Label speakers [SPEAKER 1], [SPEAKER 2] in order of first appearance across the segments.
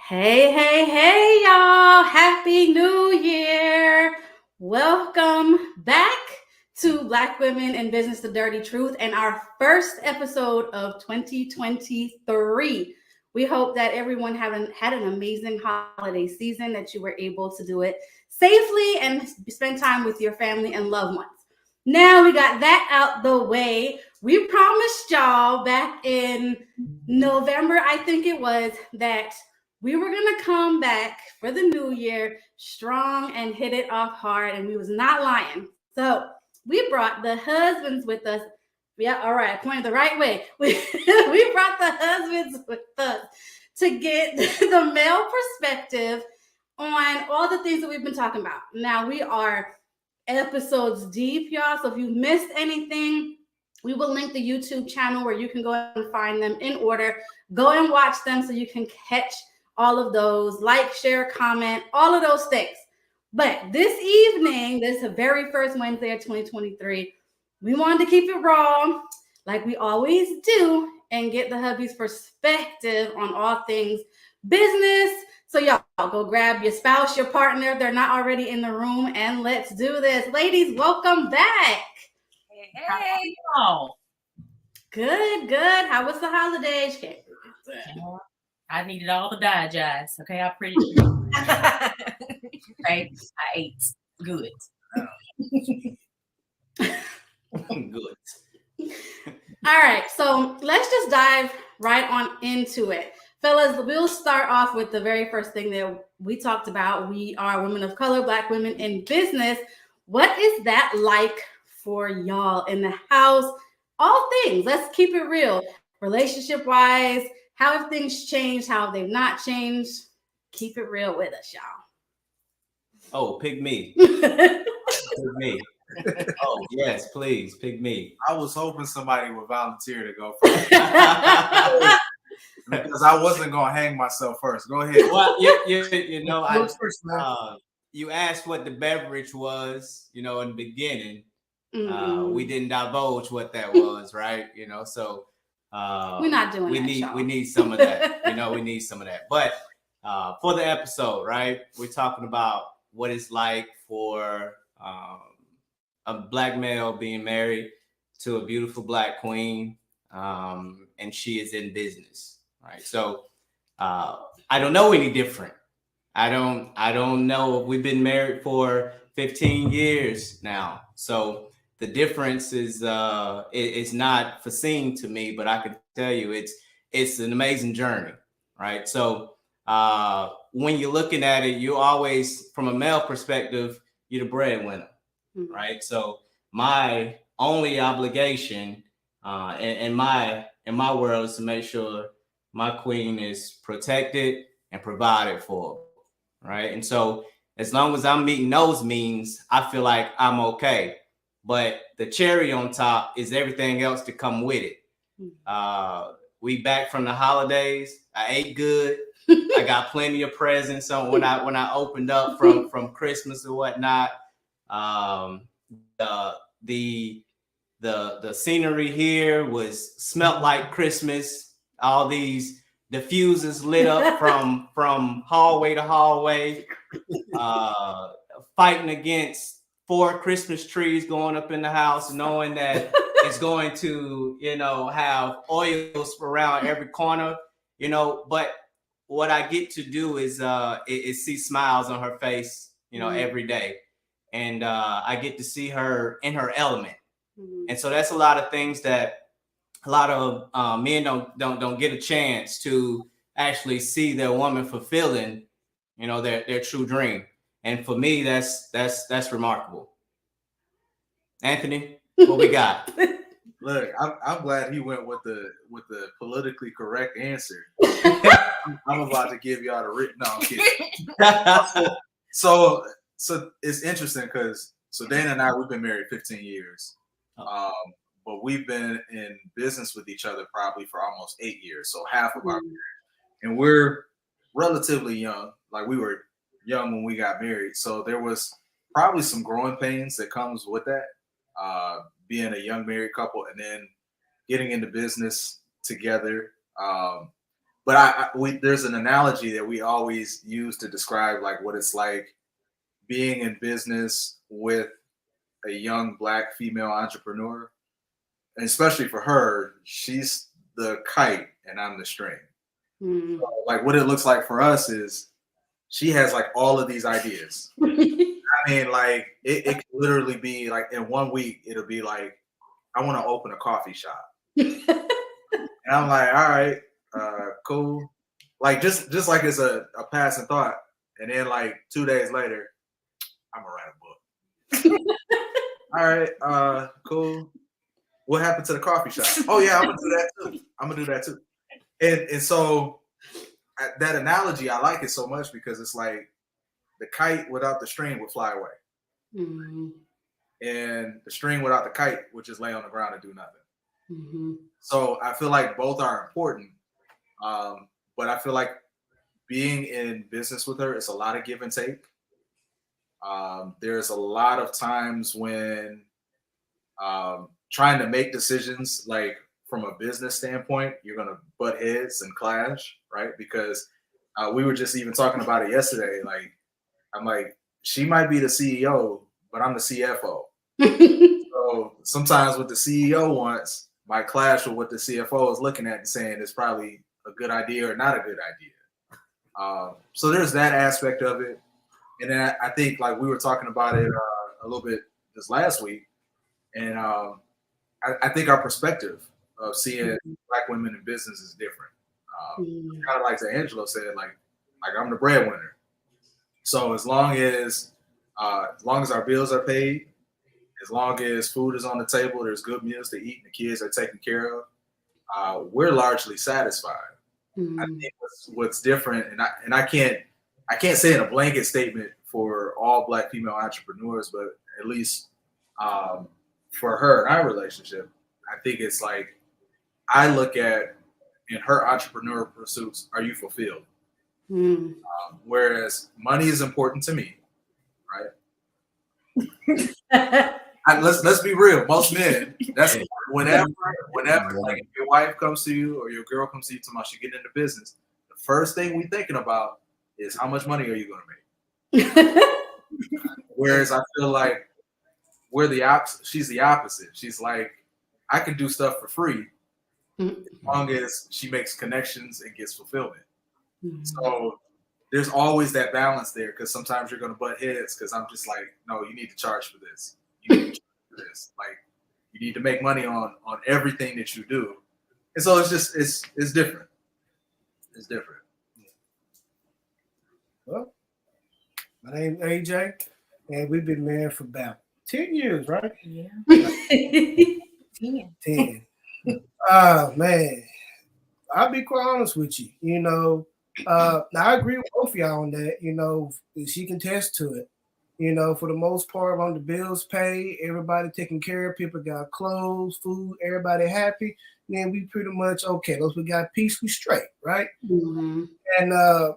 [SPEAKER 1] Hey, hey, hey, y'all. Happy New Year. Welcome back to Black Women in Business, The Dirty Truth, and our first episode of 2023. We hope that everyone had an amazing holiday season, that you were able to do it safely and spend time with your family and loved ones. Now we got that out the way. We promised y'all back in November, I think it was, that we were gonna come back for the new year strong and hit it off hard, and we was not lying. So we brought the husbands with us. Yeah, all right, I pointed the right way. We brought the husbands with us to get the male perspective on all the things that we've been talking about. Now we are episodes deep, y'all. So if you missed anything, we will link the YouTube channel where you can go and find them in order. Go and watch them so you can catch all of those, like, share, comment, all of those things. But this evening, this very first Wednesday of 2023, we wanted to keep it raw, like we always do, and get the hubby's perspective on all things business. So y'all go grab your spouse, your partner, if they're not already in the room, and let's do this. Ladies, welcome back.
[SPEAKER 2] Hey, y'all.
[SPEAKER 1] Good. How was the holidays?
[SPEAKER 2] I needed all the digest. Okay, I pretty sure. Okay, I ate good.
[SPEAKER 3] Good.
[SPEAKER 1] All right, so let's just dive right on into it. Fellas, we'll start off with the very first thing that we talked about. We are women of color, Black women in business. What is that like for y'all in the house? All things. Let's keep it real. Relationship-wise, how have things changed? How have they not changed? Keep it real with us, y'all.
[SPEAKER 3] Oh, pick me. Pick me. Oh, yes, please, pick me.
[SPEAKER 4] I was hoping somebody would volunteer to go first. Because I wasn't going to hang myself first. Go ahead.
[SPEAKER 3] Well, you asked what the beverage was, in the beginning. We didn't divulge what that was, right? So
[SPEAKER 1] we're not doing
[SPEAKER 3] we
[SPEAKER 1] that.
[SPEAKER 3] We need some of that. We need some of that. But for the episode, right, we're talking about what it's like for a Black male being married to a beautiful Black queen, and she is in business, right? So I don't know any different. I don't know. We've been married for 15 years now, so the difference is not foreseen to me, but I can tell you it's an amazing journey, right? So when you're looking at it, you always, from a male perspective, you're the breadwinner, right? So my only obligation in my world is to make sure my queen is protected and provided for, right? And so as long as I'm meeting those means, I feel like I'm okay. But the cherry on top is everything else to come with it. We back from the holidays. I ate good. I got plenty of presents. So when I opened up from Christmas or whatnot, the scenery here smelt like Christmas. All these diffusers lit up from hallway to hallway, fighting against 4 Christmas trees going up in the house, knowing that it's going to, have oils around every corner, but what I get to do is see smiles on her face, every day. And I get to see her in her element. And so that's a lot of things that a lot of men don't get a chance to actually see their woman fulfilling, their true dream. And for me, that's remarkable. Anthony, what we got?
[SPEAKER 4] Look, I'm glad he went with the politically correct answer. I'm about to give y'all the written. No, I'm kidding. So it's interesting because Dayna and I, we've been married 15 years, but we've been in business with each other probably for almost 8 years, so half of our marriage, and we're relatively young. Like, we were young when we got married, so there was probably some growing pains that comes with that, being a young married couple and then getting into business together. but there's an analogy that we always use to describe like what it's like being in business with a young Black female entrepreneur. And especially for her, she's the kite and I'm the string.
[SPEAKER 1] Mm.
[SPEAKER 4] So, like what it looks like for us is she has like all of these ideas. I mean, like it could literally be like in 1 week, it'll be like, I want to open a coffee shop. And I'm like, all right, cool. Like just like it's a passing thought. And then like 2 days later, I'm gonna write a book. All right, cool. What happened to the coffee shop? Oh yeah, I'm gonna do that too. And so that analogy, I like it so much because it's like the kite without the string would fly away.
[SPEAKER 1] Mm-hmm.
[SPEAKER 4] And the string without the kite would just lay on the ground and do nothing.
[SPEAKER 1] Mm-hmm.
[SPEAKER 4] So I feel like both are important. But I feel like being in business with her is a lot of give and take. There's a lot of times when trying to make decisions, like from a business standpoint, you're going to butt heads and clash, right? Because we were just even talking about it yesterday. Like, I'm like, she might be the CEO, but I'm the CFO. So sometimes what the CEO wants might clash with what the CFO is looking at and saying is probably a good idea or not a good idea. So there's that aspect of it. And then I think like we were talking about it a little bit this last week. And I think our perspective of seeing Black women in business is different. Kind of like Angelo said, like I'm the breadwinner. So as long as our bills are paid, as long as food is on the table, there's good meals to eat, and the kids are taken care of, we're largely satisfied. I think what's different, and I can't say in a blanket statement for all Black female entrepreneurs, but at least for her and our relationship, I think it's like I look at in her entrepreneur pursuits, are you fulfilled? Whereas money is important to me, right? Let's be real. Most men, that's whenever like if your wife comes to you or your girl comes to you tomorrow, she get into business. The first thing we thinking about is how much money are you going to make? Whereas I feel like we're the opposite. She's the opposite. She's like, I can do stuff for free as long as she makes connections and gets fulfillment. So there's always that balance there because sometimes you're going to butt heads because I'm just like, no, you need to charge for this. You need to charge for this. Like, you need to make money on everything that you do. And so it's just, it's different. It's different.
[SPEAKER 5] Well, my name's AJ, and we've been married for about 10 years, right?
[SPEAKER 2] Yeah.
[SPEAKER 5] 10. Oh, man. I'll be quite honest with you. You know, now I agree with both of y'all on that. You know, she can attest to it. You know, for the most part, on the bills paid, everybody taken care of, people got clothes, food, everybody happy. Then we pretty much, okay, those we got peace, we straight, right? And,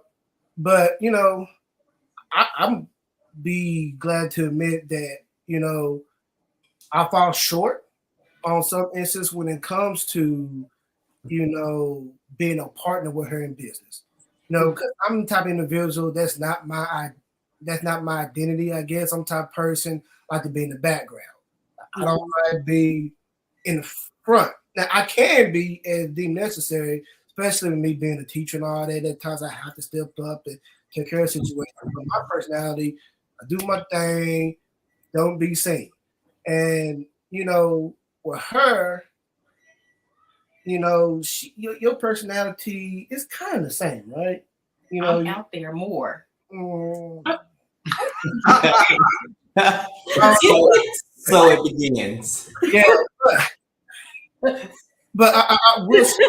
[SPEAKER 5] but, you know, I'm be glad to admit that, you know, I fall short on some instances when it comes to, you know, being a partner with her in business. You know, because I'm the type of individual that's not my identity, I guess. I'm the type of person like to be in the background. I don't like to be in the front. Now, I can be as deemed necessary, especially with me being a teacher and all that. At times I have to step up and take care of situations. But my personality, I do my thing, don't be seen. And, you know, with her, you know, your personality is kind of the same, right? You know,
[SPEAKER 2] I'm out there more.
[SPEAKER 3] So it begins.
[SPEAKER 5] Yeah, but I will say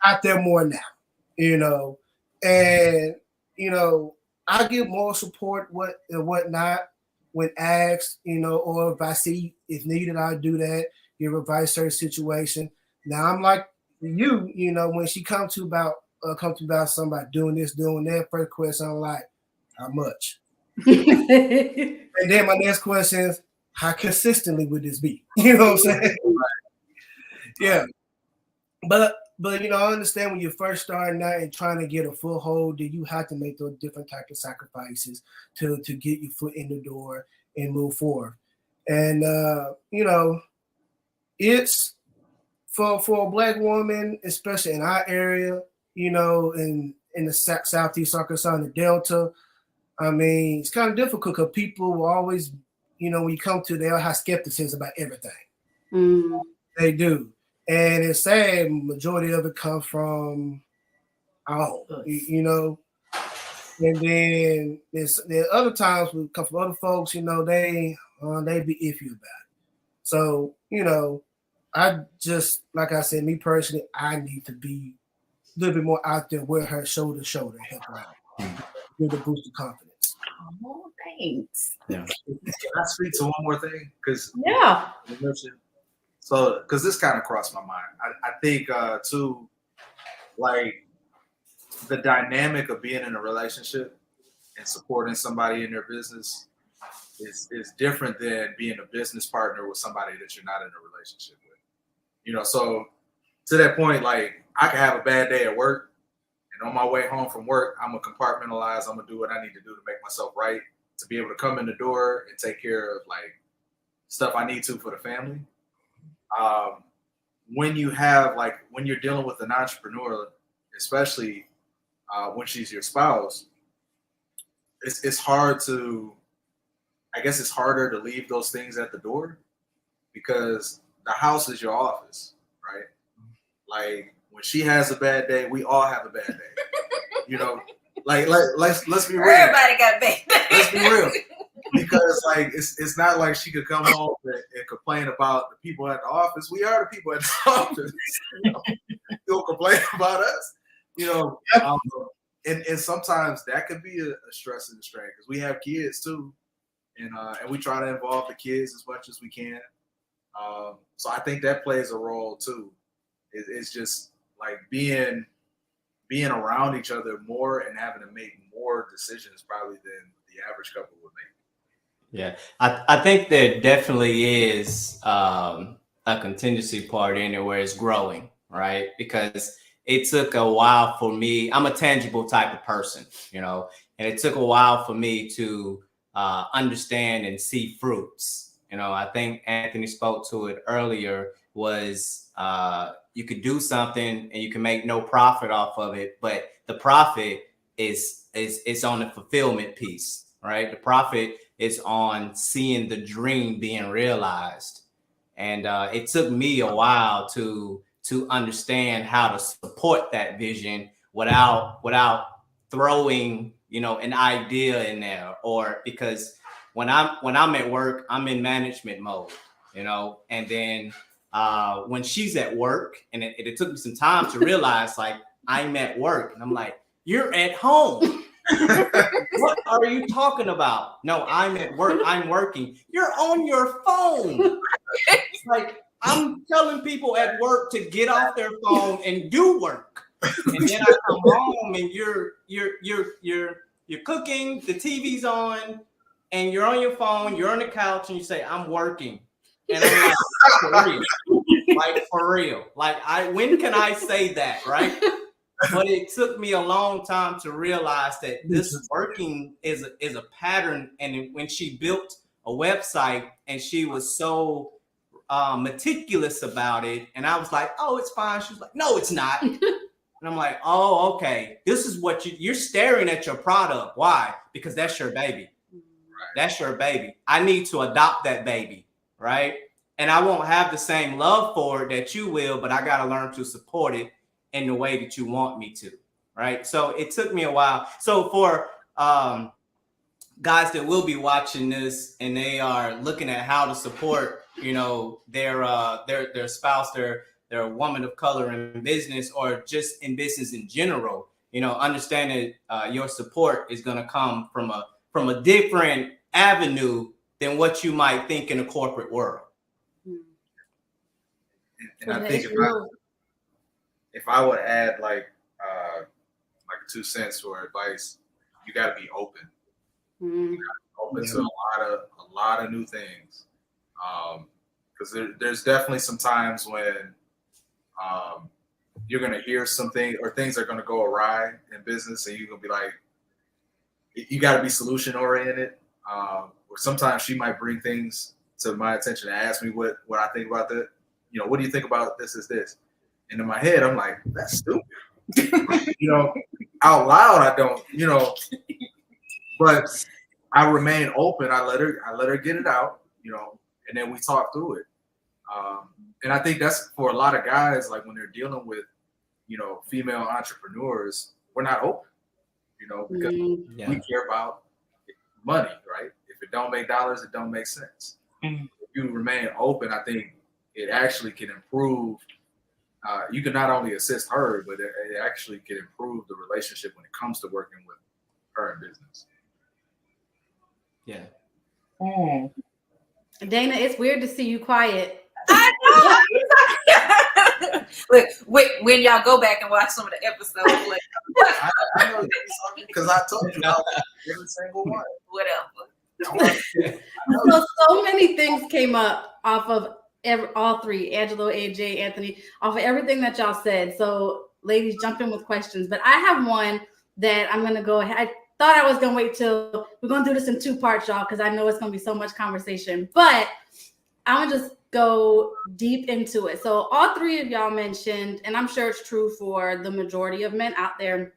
[SPEAKER 5] out there more now, you know, and you know, I give more support and whatnot when asked, you know, or if I see if needed, I'll do that. Give advice certain situation. Now I'm like you know, when she comes to about somebody doing this, doing that, first question I'm like, how much? And then my next question is, how consistently would this be? You know what I'm saying? Yeah. But But I understand when you're first starting out and trying to get a foothold, that you have to make those different type of sacrifices to get your foot in the door and move forward. And it's for a Black woman, especially in our area, in the Southeast Arkansas, in the Delta. I mean, it's kind of difficult because people will always, when you come to, they'll have skepticism about everything.
[SPEAKER 1] Mm.
[SPEAKER 5] They do. And it's sad, majority of it comes from home, And then there are other times we come from other folks, they be iffy about it. So, I just, like I said, me personally, I need to be a little bit more out there with her shoulder to shoulder, help her out, give her boost of confidence.
[SPEAKER 2] Oh, thanks.
[SPEAKER 4] Yeah. Can I speak to one more thing? Because because this kind of crossed my mind. I think too, like the dynamic of being in a relationship and supporting somebody in their business is different than being a business partner with somebody that you're not in a relationship with. So to that point, like I can have a bad day at work, and on my way home from work, I'm gonna compartmentalize. I'm gonna do what I need to do to make myself right, to be able to come in the door and take care of like stuff I need to for the family. When you're dealing with an entrepreneur, especially when she's your spouse, it's hard to, I guess it's harder to leave those things at the door because the house is your office, right? Like when she has a bad day, we all have a bad day. Let's be real.
[SPEAKER 2] Everybody got bad days.
[SPEAKER 4] Let's be real. Because like it's not like she could come home and complain about the people at the office. We are the people at the office. You'll complain about us, and sometimes that could be a stress and a strain because we have kids too, and we try to involve the kids as much as we can. So I think that plays a role too. It's just like being around each other more and having to make more decisions probably than the average couple would make.
[SPEAKER 3] Yeah, I think there definitely is a contingency part in it where it's growing, right? Because it took a while for me. I'm a tangible type of person, and it took a while for me to understand and see fruits. I think Anthony spoke to it earlier, was you could do something and you can make no profit off of it, but the profit is on the fulfillment piece, right? The profit is on seeing the dream being realized. And it took me a while to understand how to support that vision without throwing, an idea in there, or because when I'm at work, I'm in management mode, and then when she's at work, and it took me some time to realize like I'm at work, and I'm like, you're at home. What are you talking about? No, I'm at work. I'm working. You're on your phone. It's like I'm telling people at work to get off their phone and do work. And then I come home and you're cooking, the TV's on, and you're on your phone, you're on the couch, and you say, I'm working. And I'm like, for real. Like for real. Like when can I say that, right? But it took me a long time to realize that this working is a pattern. And when she built a website and she was so meticulous about it, and I was like, oh, it's fine. She was like, no, it's not. And I'm like, oh, okay. This is what you're staring at your product. Why? Because that's your baby. Right. That's your baby. I need to adopt that baby, right? And I won't have the same love for it that you will, but I got to learn to support it in the way that you want me to, right? So it took me a while. So for guys that will be watching this and they are looking at how to support, their spouse, their woman of color in business, or just in business in general, understand that your support is going to come from a different avenue than what you might think in a corporate world.
[SPEAKER 4] And I think if I would add like 2 cents or advice, you got to be open. You gotta be open to a lot of new things, because there's definitely some times when you're gonna hear something or things are gonna go awry in business, and you're gonna be like, you got to be solution oriented. Or sometimes she might bring things to my attention and ask me what I think about that. What do you think about this? Is this? And in my head, I'm like, that's stupid. Out loud, I don't. But I remain open. I let her get it out. And then we talk through it. And I think that's for a lot of guys, like when they're dealing with, female entrepreneurs, we're not open, because we care about money, right? If it don't make dollars, it don't make sense. If you remain open, I think it actually can improve. You can not only assist her, but it actually can improve the relationship when it comes to working with her in business.
[SPEAKER 3] Yeah.
[SPEAKER 1] Dayna, it's weird to see you quiet.
[SPEAKER 2] I know. Look, when y'all go back and watch some of the episodes, like,
[SPEAKER 4] I know because I told you every single one.
[SPEAKER 2] Whatever.
[SPEAKER 1] So many things came up off of all three, Angelo, AJ, Anthony, off of everything that y'all said. So ladies, jump in with questions. But I have one that I'm going to go ahead. I thought I was going to wait till we're going to do this in 2 parts, y'all, because I know it's going to be so much conversation. But I'm going to just go deep into it. So all 3 of y'all mentioned, and I'm sure it's true for the majority of men out there,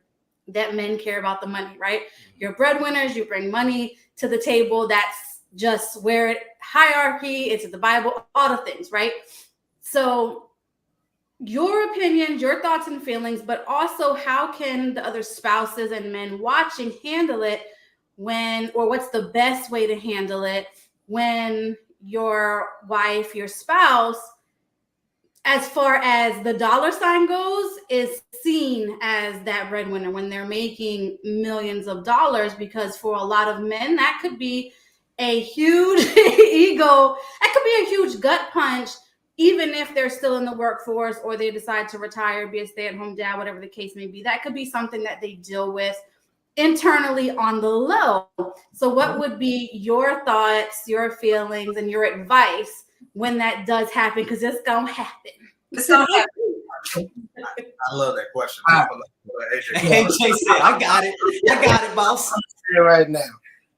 [SPEAKER 1] that men care about the money, right? You're breadwinners, you bring money to the table. That's just where it hierarchy, it's in the Bible, all the things, right? So your opinions, your thoughts and feelings, but also how can the other spouses and men watching handle it or what's the best way to handle it when your wife, your spouse, as far as the dollar sign goes, is seen as that breadwinner when they're making millions of dollars, because for a lot of men, that could be a huge ego. That could be a huge gut punch, even if they're still in the workforce or they decide to retire, be a stay-at-home dad, whatever the case may be. That could be something that they deal with internally on the low. So what would be your thoughts, your feelings, and your advice when that does happen? Because it's gonna happen.
[SPEAKER 2] It's gonna happen.
[SPEAKER 4] I love that question.
[SPEAKER 3] AJ said, I got it, boss.
[SPEAKER 5] I'm here right now.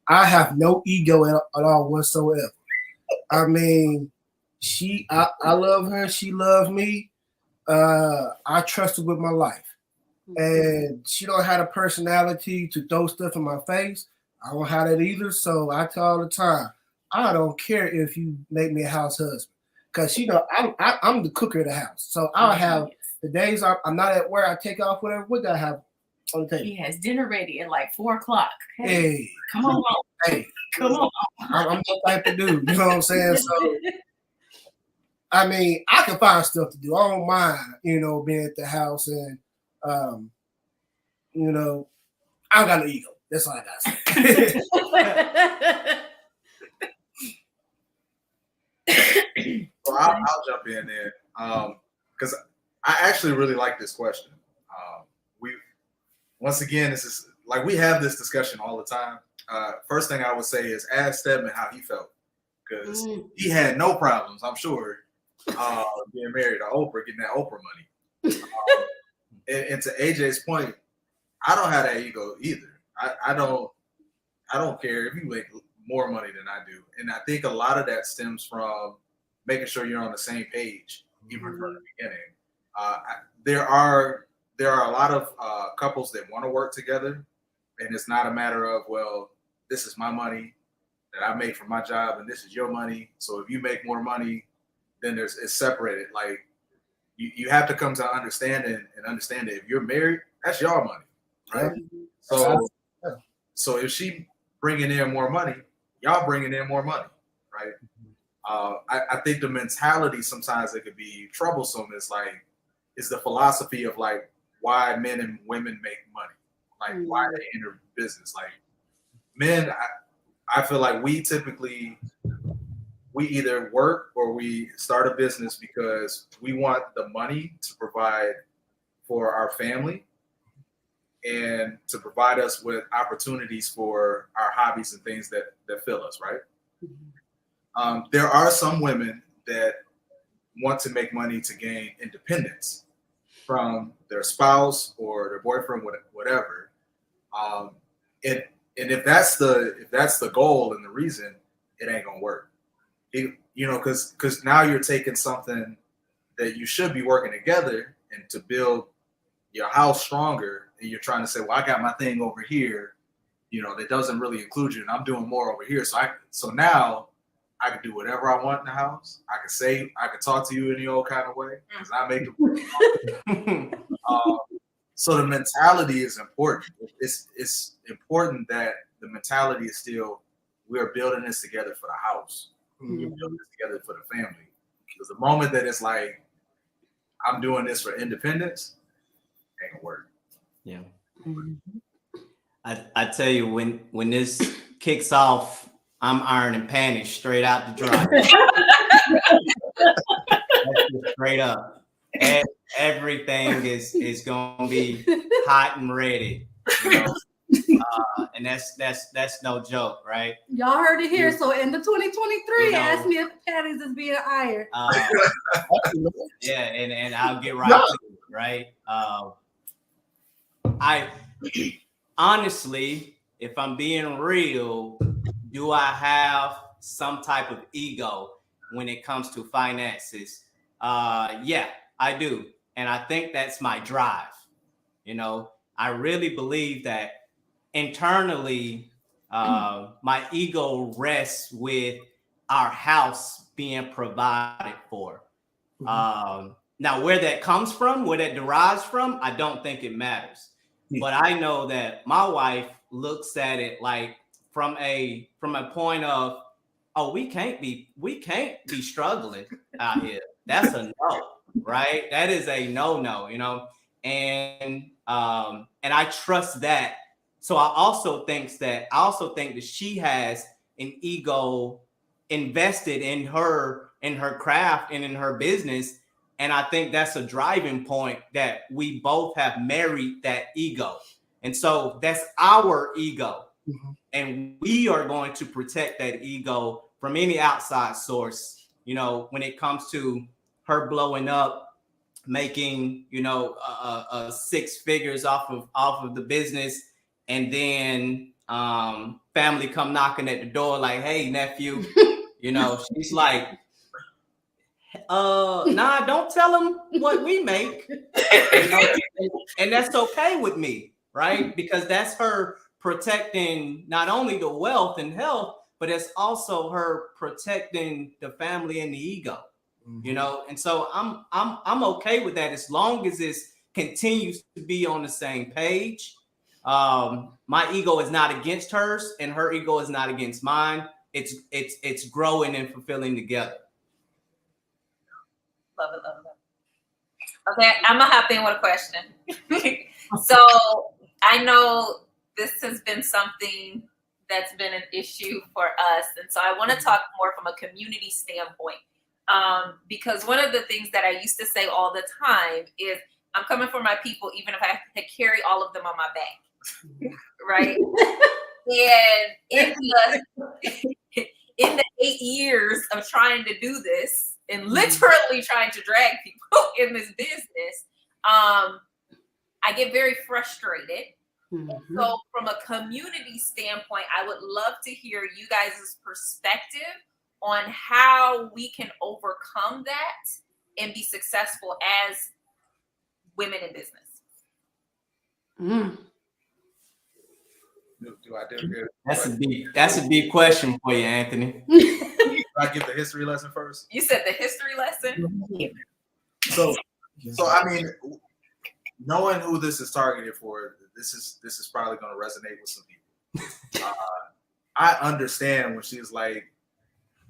[SPEAKER 5] I have no ego at all whatsoever. I mean, I love her. She loves me. I trust her with my life. And she don't have a personality to throw stuff in my face. I don't have that either. So I tell her all the time, I don't care if you make me a house husband, because I'm the cooker of the house. So I'll have the days I'm not at work. I take off whatever. What do I have on the table?
[SPEAKER 2] He has dinner ready at like 4:00.
[SPEAKER 5] Hey,
[SPEAKER 2] come on.
[SPEAKER 5] Hey,
[SPEAKER 2] come on.
[SPEAKER 5] I'm that type of dude. You know what I'm saying? So, I mean, I can find stuff to do. I don't mind, being at the house and, I got no ego. That's all I got to say.
[SPEAKER 4] So I'll jump in there because I actually really like this question. Once again, this is like we have this discussion all the time. First thing I would say is ask Stedman how he felt, because he had no problems, I'm sure, being married to Oprah, getting that Oprah money. And to AJ's point, I don't have that ego either. I don't care if you make more money than I do, and I think a lot of that stems from making sure you're on the same page, even from the beginning. There are a lot of couples that want to work together, and it's not a matter of, well, this is my money that I make from my job, and this is your money. So if you make more money, then it's separated. Like you have to come to understanding and understand that if you're married, that's your money, right? So if she bringing in more money, y'all bringing in more money, right? I think the mentality sometimes it could be troublesome. Is the philosophy of like why men and women make money, like why they enter business. Like men, I feel like we either work or we start a business because we want the money to provide for our family and to provide us with opportunities for our hobbies and things that fill us, right? There are some women that want to make money to gain independence. from their spouse or their boyfriend, whatever. And if that's the goal and the reason, it ain't gonna work. Because now you're taking something that you should be working together and to build your house stronger, and you're trying to say, well, I got my thing over here, that doesn't really include you, and I'm doing more over here. So now I can do whatever I want in the house. I can talk to you any old kind of way because I make it. So the mentality is important. It's important that the mentality is still, we are building this together for the house. We're building this together for the family. Because the moment that it's like, I'm doing this for independence, ain't gonna work.
[SPEAKER 3] Yeah. I tell you, when this kicks off, I'm ironing panties straight out the dryer. Straight up. Everything is gonna be hot and ready. And that's no joke, right?
[SPEAKER 1] Y'all heard it here. So in the 2023, ask me if panties is being ironed.
[SPEAKER 3] Yeah, and I'll get right to it, right? I honestly, if I'm being real, do I have some type of ego when it comes to finances? Yeah, I do. And I think that's my drive. I really believe that internally, my ego rests with our house being provided for. Now, where that comes from, where that derives from, I don't think it matters. But I know that my wife looks at it like from a point of, oh, we can't be struggling out here. That's a no, right? That is a no, and I trust that. So I also think that she has an ego invested in her craft and in her business. And I think that's a driving point that we both have married that ego. And so that's our ego. And we are going to protect that ego from any outside source, when it comes to her blowing up, making, six figures off of the business. And then family come knocking at the door like, hey, nephew, she's like, nah, don't tell them what we make. And that's okay with me, right? Because that's her protecting not only the wealth and health, but it's also her protecting the family and the ego. And so I'm okay with that as long as it continues to be on the same page. My ego is not against hers, and her ego is not against mine. It's growing and fulfilling together.
[SPEAKER 6] Love it. Okay, I'm gonna hop in with a question. So I know this has been something that's been an issue for us, and so I want to talk more from a community standpoint. Because one of the things that I used to say all the time is, I'm coming for my people, even if I have to carry all of them on my back, right? And in the 8 years of trying to do this and literally trying to drag people in this business, I get very frustrated. So from a community standpoint, I would love to hear you guys' perspective on how we can overcome that and be successful as women in business.
[SPEAKER 4] Do I do good?
[SPEAKER 3] That's a deep question for you, Anthony.
[SPEAKER 4] Do I give the history lesson first?
[SPEAKER 6] You said the history lesson?
[SPEAKER 4] So I mean, knowing who this is targeted for, this is probably going to resonate with some people. I understand when she's like,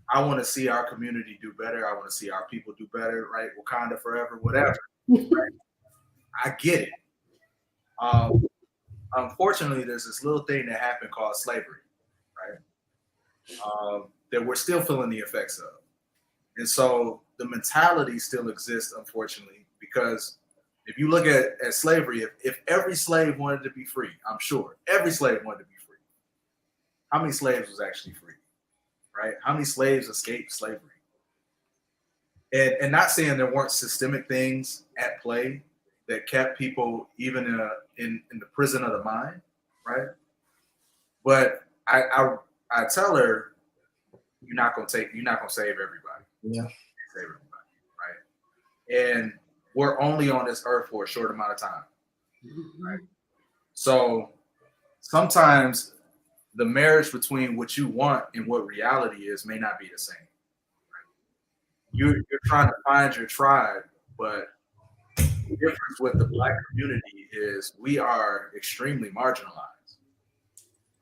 [SPEAKER 4] I want to see our community do better. I want to see our people do better, right? Wakanda forever, whatever. Right? I get it. Unfortunately, there's this little thing that happened called slavery, right? That we're still feeling the effects of. And so the mentality still exists, unfortunately, because if you look at slavery, if every slave wanted to be free, I'm sure every slave wanted to be free. How many slaves was actually free, right? How many slaves escaped slavery? And not saying there weren't systemic things at play, that kept people even in the prison of the mind, right? But I tell her, you're not gonna save everybody.
[SPEAKER 5] Yeah.
[SPEAKER 4] Save everybody, right? And we're only on this earth for a short amount of time, right? So sometimes the marriage between what you want and what reality is may not be the same. Right? You're trying to find your tribe, but the difference with the Black community is we are extremely marginalized,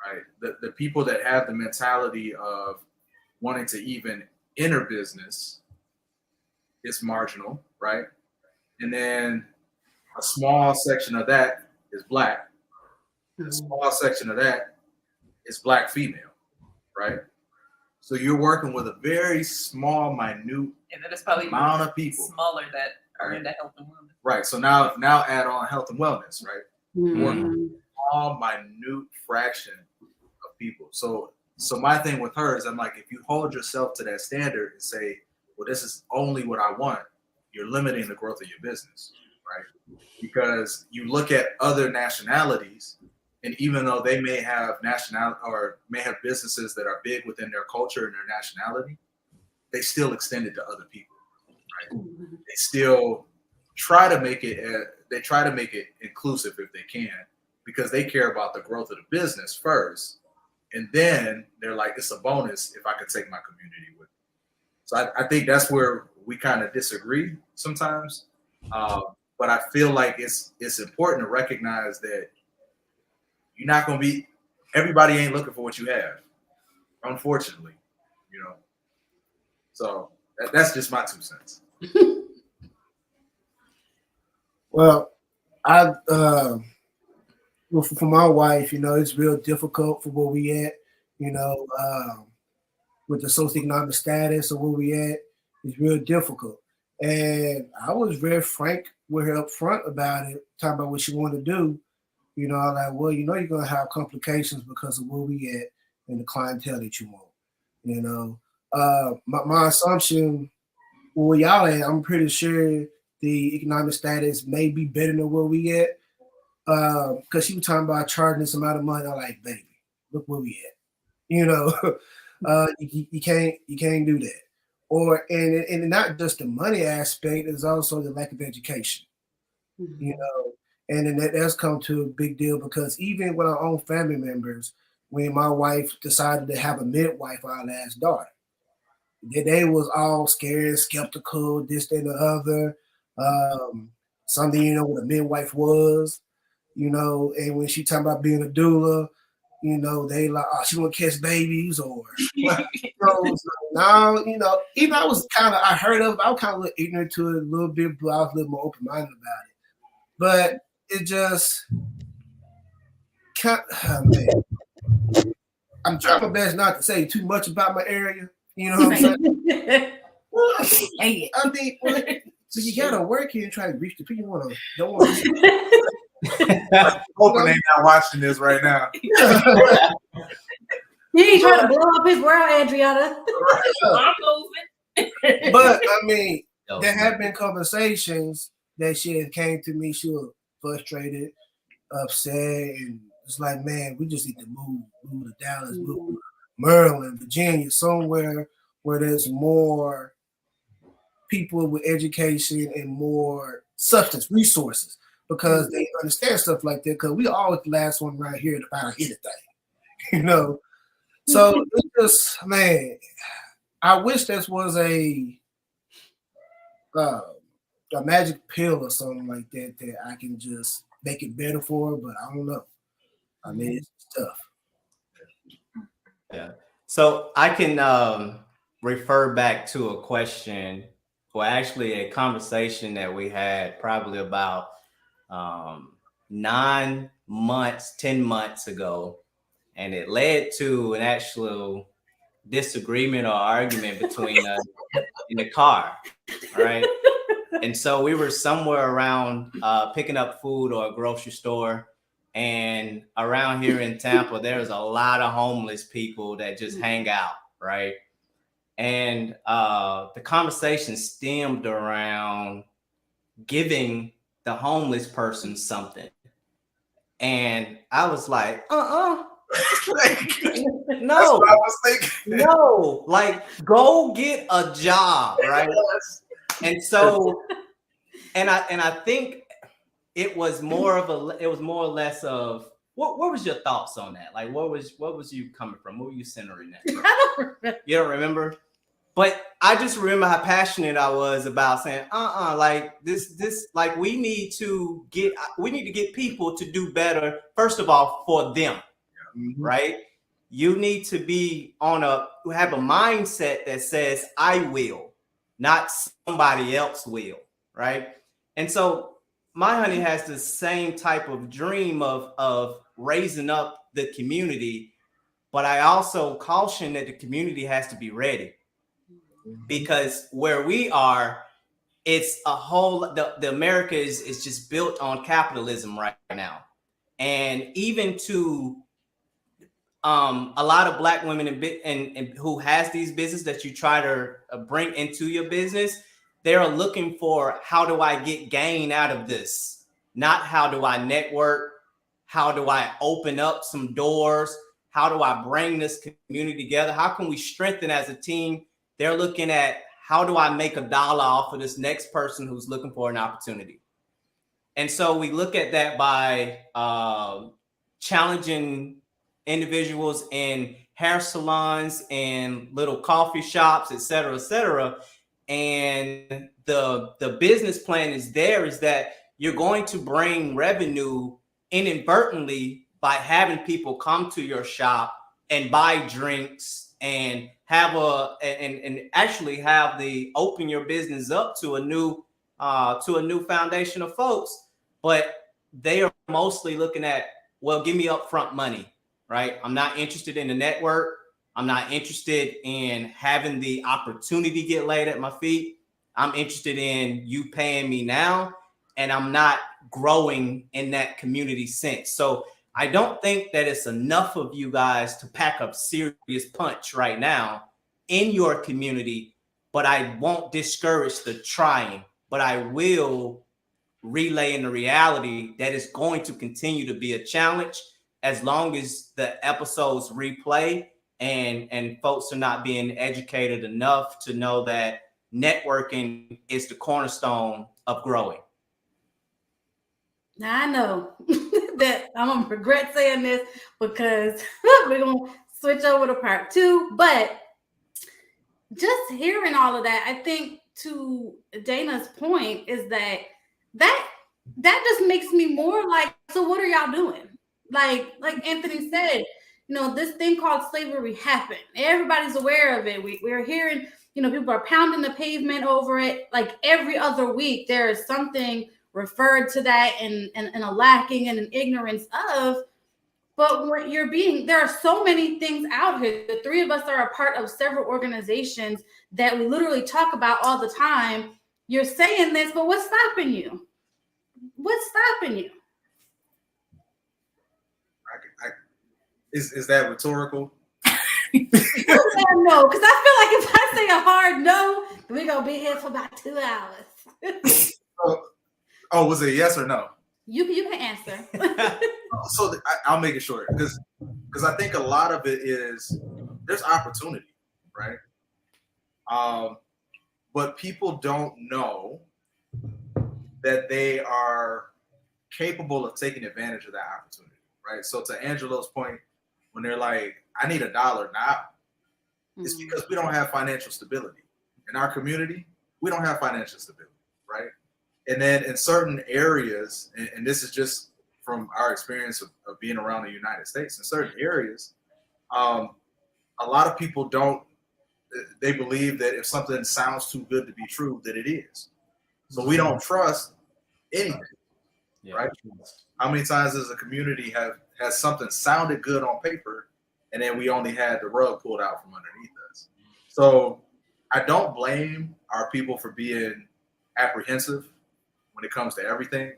[SPEAKER 4] right? The people that have the mentality of wanting to even enter business is marginal, right? And then a small section of that is Black. A small section of that is Black female, right? So you're working with a very small, minute
[SPEAKER 6] And then it's probably
[SPEAKER 4] amount of people.
[SPEAKER 6] smaller that are
[SPEAKER 4] Right.
[SPEAKER 6] into health and wellness.
[SPEAKER 4] Right. So now add on health and wellness, right? Small, minute fraction of people. So my thing with her is I'm like, if you hold yourself to that standard and say, well, this is only what I want, you're limiting the growth of your business, right? Because you look at other nationalities, and even though they may have businesses that are big within their culture and their nationality, they still extend it to other people, right? They still try to make it inclusive if they can, because they care about the growth of the business first, and then they're like, it's a bonus if I could take my community with me. So I think that's where we kind of disagree sometimes, but I feel like it's important to recognize that you're not going to be, everybody ain't looking for what you have, unfortunately, you know. So that's just my 2 cents.
[SPEAKER 5] Well, for my wife, you know, it's real difficult for where we at, you know, with the socioeconomic status of where we at, it's real difficult. And I was very frank with her up front about it, talking about what she wanted to do. You know, I'm like, well, you know, you're going to have complications because of where we at and the clientele that you want. You know, my assumption, where y'all at, I'm pretty sure the economic status may be better than where we at. Because she was talking about charging this amount of money. I'm like, baby, look where we at. You know, you can't do that. Or and not just the money aspect, is also the lack of education. You know, and then that's come to a big deal, because even with our own family members, when my wife decided to have a midwife for our last daughter, they was all scared, skeptical, this, that, and the other. Something, you know, what a midwife was, you know, and when she talking about being a doula, you know, they like, oh, she want to catch babies, or you know, so now, you know, even I heard of it, I was kind of a little ignorant to it a little bit, but I was a little more open-minded about it. But it just, man, I'm trying my best not to say too much about my area. You know what I'm saying? I mean, so you gotta work here and try to reach the people. Don't want to.
[SPEAKER 4] Hoping they not watching this right now.
[SPEAKER 1] He ain't trying to blow up his world, Andriana.
[SPEAKER 6] I'm moving.
[SPEAKER 5] But I mean, there have been conversations that she had came to me. She was frustrated, upset, and it's like, man, we just need to move to Dallas, move to Maryland, Virginia, somewhere where there's more people with education and more substance resources, because they understand stuff like that. Because we always the last one right here to find anything, you know. So it's just, man, I wish this was a magic pill or something like that I can just make it better for her, but I don't know. I mean, it's tough.
[SPEAKER 3] Yeah. So I can refer back to a question, or actually a conversation that we had probably about 9 months, 10 months ago. And it led to an actual disagreement or argument between us in the car. All right. And so we were somewhere around picking up food or a grocery store. And around here in Tampa, there's a lot of homeless people that just hang out, right? And the conversation stemmed around giving the homeless person something. And I was like, no,
[SPEAKER 4] That's what I was thinking.
[SPEAKER 3] no, like go get a job, right? And so, and I think it was more or less of what was your thoughts on that? Like, what was you coming from? What were you centering that from?
[SPEAKER 1] I don't remember.
[SPEAKER 3] You don't remember? But I just remember how passionate I was about saying, like this, like we need to get people to do better. First of all, for them, right? You need to be have a mindset that says, I will, not somebody else will, right? And so my honey has the same type of dream of raising up the community, but I also caution that the community has to be ready. Because where we are, it's a whole the America is just built on capitalism right now. And even to a lot of Black women and who has these businesses that you try to bring into your business, they're looking for, how do I get gain out of this? Not how do I network? How do I open up some doors? How do I bring this community together? How can we strengthen as a team? They're looking at, how do I make $1 off of this next person who's looking for an opportunity? And so we look at that by challenging individuals in hair salons and little coffee shops, et cetera, et cetera. And the business plan is that you're going to bring revenue inadvertently by having people come to your shop and buy drinks and have actually have open your business up to a new foundation of folks. But they are mostly looking at, well, give me upfront money, right? I'm not interested in the network. I'm not interested in having the opportunity get laid at my feet. I'm interested in you paying me now, and I'm not growing in that community sense. So I don't think that it's enough of you guys to pack a serious punch right now in your community, but I won't discourage the trying, but I will relay in the reality that it's going to continue to be a challenge as long as the episodes replay and folks are not being educated enough to know that networking is the cornerstone of growing.
[SPEAKER 1] Now I know that I'm gonna regret saying this because we're gonna switch over to part 2, but just hearing all of that, I think to Dayna's point is that just makes me more like, so what are y'all doing? Like Anthony said, this thing called slavery happened. Everybody's aware of it. We're hearing, people are pounding the pavement over it. Like every other week, there is something referred to that and a lacking and an ignorance of. But what there are so many things out here. The three of us are a part of several organizations that we literally talk about all the time. You're saying this, but what's stopping you? What's stopping you?
[SPEAKER 4] Is that rhetorical?
[SPEAKER 1] No, because I feel like if I say a hard no, we're gonna be here for about 2 hours.
[SPEAKER 4] Oh, was it yes or no?
[SPEAKER 1] You can answer.
[SPEAKER 4] So I'll make it short because I think a lot of it is there's opportunity, right? But people don't know that they are capable of taking advantage of that opportunity, right? So to Angelo's point, when they're like, I need $1 now, it's because we don't have financial stability. In our community, we don't have financial stability, right? And then in certain areas, and this is just from our experience of being around the United States, in certain areas, a lot of people they believe that if something sounds too good to be true, that it is. So we don't trust anything, right? How many times does a community has something sounded good on paper, and then we only had the rug pulled out from underneath us? So I don't blame our people for being apprehensive when it comes to everything,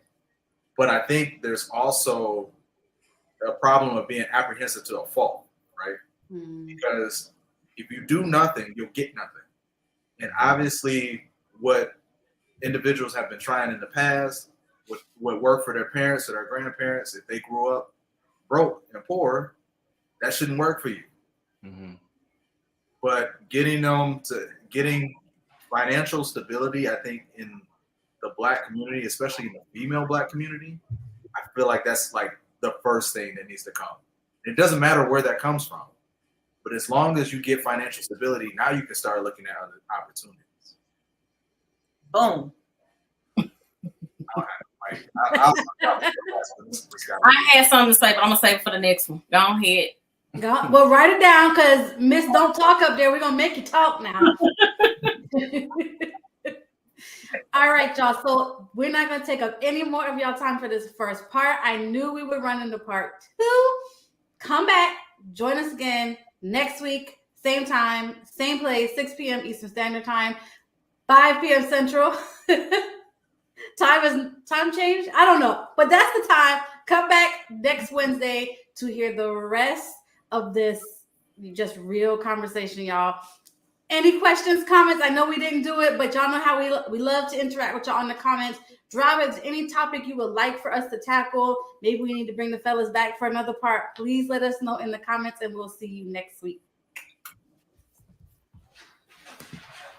[SPEAKER 4] but I think there's also a problem of being apprehensive to a fault, right? Because if you do nothing, you'll get nothing. And obviously what individuals have been trying in the past what worked for their parents or their grandparents, if they grew up broke and poor, that shouldn't work for you.
[SPEAKER 3] Mm-hmm.
[SPEAKER 4] But getting financial stability, I think in the Black community, especially in the female Black community, I feel like that's like the first thing that needs to come. It doesn't matter where that comes from, but as long as you get financial stability, now you can start looking at other opportunities.
[SPEAKER 6] Boom.
[SPEAKER 2] I had something to say, but I'm gonna save it for the next one. Go ahead.
[SPEAKER 1] Well, write it down, because Miss Don't Talk up there. We're gonna make you talk now. All right, y'all. So we're not gonna take up any more of y'all time for this first part. I knew we would run into part 2. Come back, join us again next week, same time, same place, 6 p.m. Eastern Standard Time, 5 p.m. Central. Time change? I don't know, but that's the time. Come back next Wednesday to hear the rest of this just real conversation, y'all. Any questions, comments? I know we didn't do it, but y'all know how we love to interact with y'all in the comments. Drop us any topic you would like for us to tackle. Maybe we need to bring the fellas back for another part. Please let us know in the comments, and we'll see you next week.